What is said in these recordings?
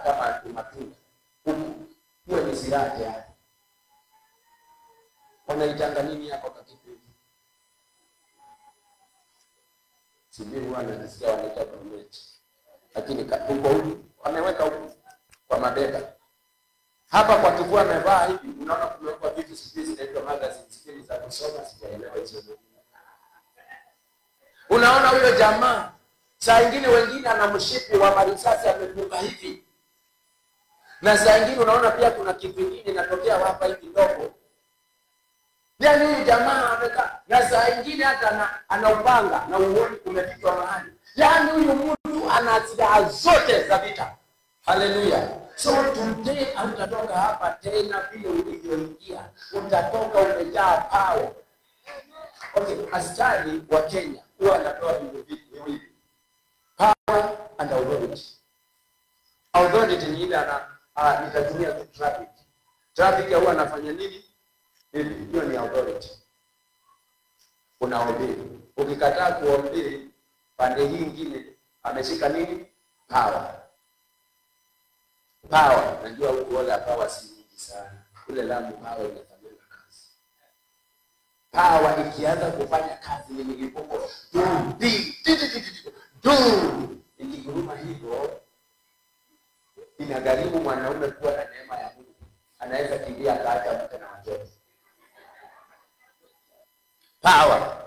kama matunda huko ni silaha tayari. Wanaitanga nini hapo kwa kitu? Sijui wanasikia wanaita prometi. Lakini huko wameweka huko kwa mabega. Hapa kwa kifua amevaa hivi, unaona kumewekwa vitu sisi zinaitwa magazine za kusoma, sijaelewa hizo. Unaona huyo jamaa saa nyingine wengine ana mshipi wa marisasi amefunga hivi. Na saa nyingine unaona pia kuna kitu kingine kinatokea hapa hivi ndogo. Yaani huyu jamaa ameka na saa nyingine hata ana upanga na uoni kumepitwa mahali. Yaani huyu mtu ana silaha zote za vita. Haleluya. So today utatoka hapa tena vile ulivyoingia. Utatoka umejaa power. Okay, askari wa Kenya huwa anatoa vitu hivi. Power and authority. Authority ni ile nitatumia traffic. Traffic huwa anafanya nini? Hiyo ni authority. Unaobey. Ukikataa kuobey pande hii nyingine ameshika nini? Power. Power. Najua huko wala power si nyingi sana. Ule Lamu power inafanya kazi. Power ikianza kufanya kazi ni milipuko. Ikiguruma hivyo inagharimu mwanaume kuwa na neema ya Mungu. Anaweza kimbia akaacha mke na watoto. Power.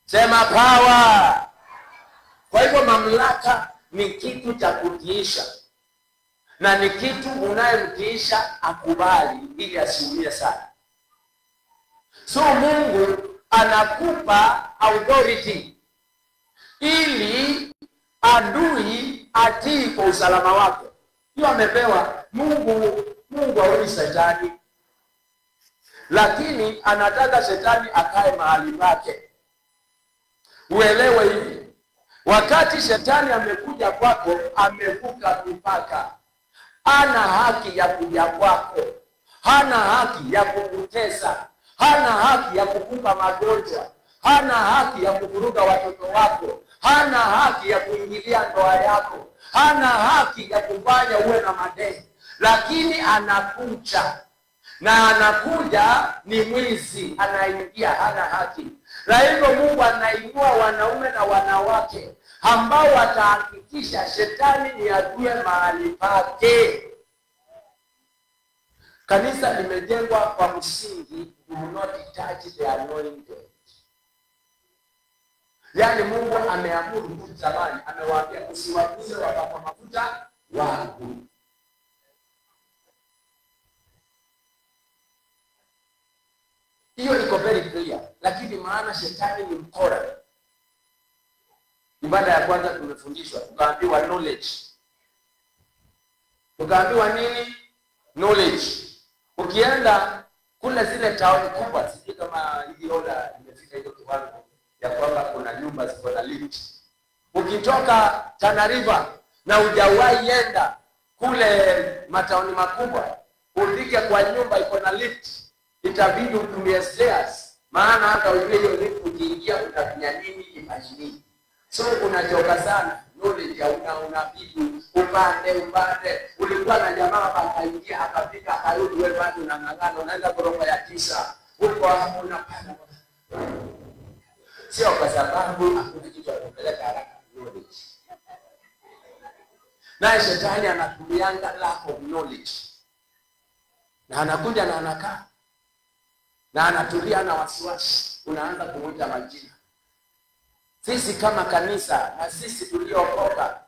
Sema power. Kwa hivyo mamlaka ni kitu cha kutiisha. Na ni kitu unayemtiisha akubali ili asiumie sana. So Mungu anakupa authority ili adui atii kwa usalama wako. Hiyo amepewa Mungu haoni shetani. Lakini anataka shetani akae mahali pake. Uelewe hivi. Wakati shetani amekuja kwako, amevuka mipaka. Hana haki ya kuja kwako. Hana haki ya kukutesa. Hana haki ya kukupa magonjwa. Hana haki ya kuvuruga watoto wako. Hana haki ya kuingilia ndoa yako. Hana haki ya kufanya uwe na madeni. Lakini anakuja. Na anakuja ni mwizi, anaingia, hana haki. Na hivyo Mungu anainua wanaume na wanawake ambao watahakikisha shetani ni adui mahali pake. Kanisa limejengwa kwa msingi, do not touch the anointed. Yaani Mungu ameamuru zamani, amewaambia usiwaguze wapakwa mafuta wangu. Hiyo iko very clear, lakini maana shetani ni mkora. Ibada ya kwanza tumefundishwa, tukaambiwa knowledge. Tukaambiwa nini? Knowledge. Ukienda kule zile town kubwa, sisi kama hivi ola imefika hiyo kiwango ya kwamba kuna nyumba ziko na lift. Ukitoka Tana River na hujawahi enda kule mataoni makubwa, ufike kwa nyumba iko na lift, itabidi utumie stairs. Maana hata ujue hiyo lift ukiingia utafanya nini imagine. So unachoka sana, knowledge ya unabidi upande. Ulikuwa na jamaa akaingia akafika akarudi, wewe bado unang'ang'ana, unaenda ghorofa ya 9. Huko hapo unapanda. Sio kwa sababu hakuna kitu cha kupeleka haraka, knowledge. Na shetani anatumianga lack of knowledge. Na anakuja na anakaa. Na anatulia na wasiwasi, unaanza kumuita majina. Sisi kama kanisa na sisi tuliokoka,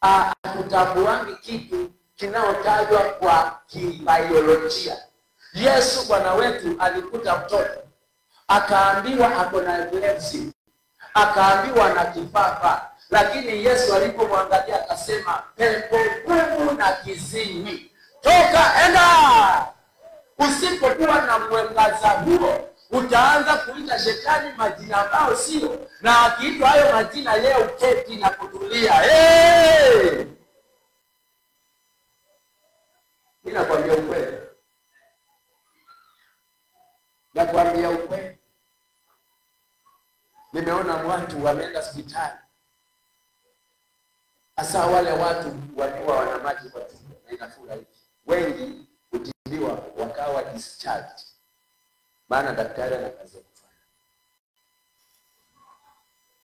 hatutabuangi kitu kinaotajwa kwa kibiolojia. Yesu Bwana wetu alikuta mtoto, akaambiwa ako na epilepsy, akaambiwa na kifafa, lakini Yesu alipomwangalia akasema, pepo ngumu na kiziwi, toka enda. Usipokuwa na mwangaza huo, utaanza kuita shetani majina ambayo sio, na akiitwa hayo majina yeye uketi na kutulia. Ninakwambia ukweli. Nakwambia ukweli. Nimeona watu wameenda hospitali. Hasa wale watu wajua wana maji kwa tumbo. discharged. Maana daktari ana kazi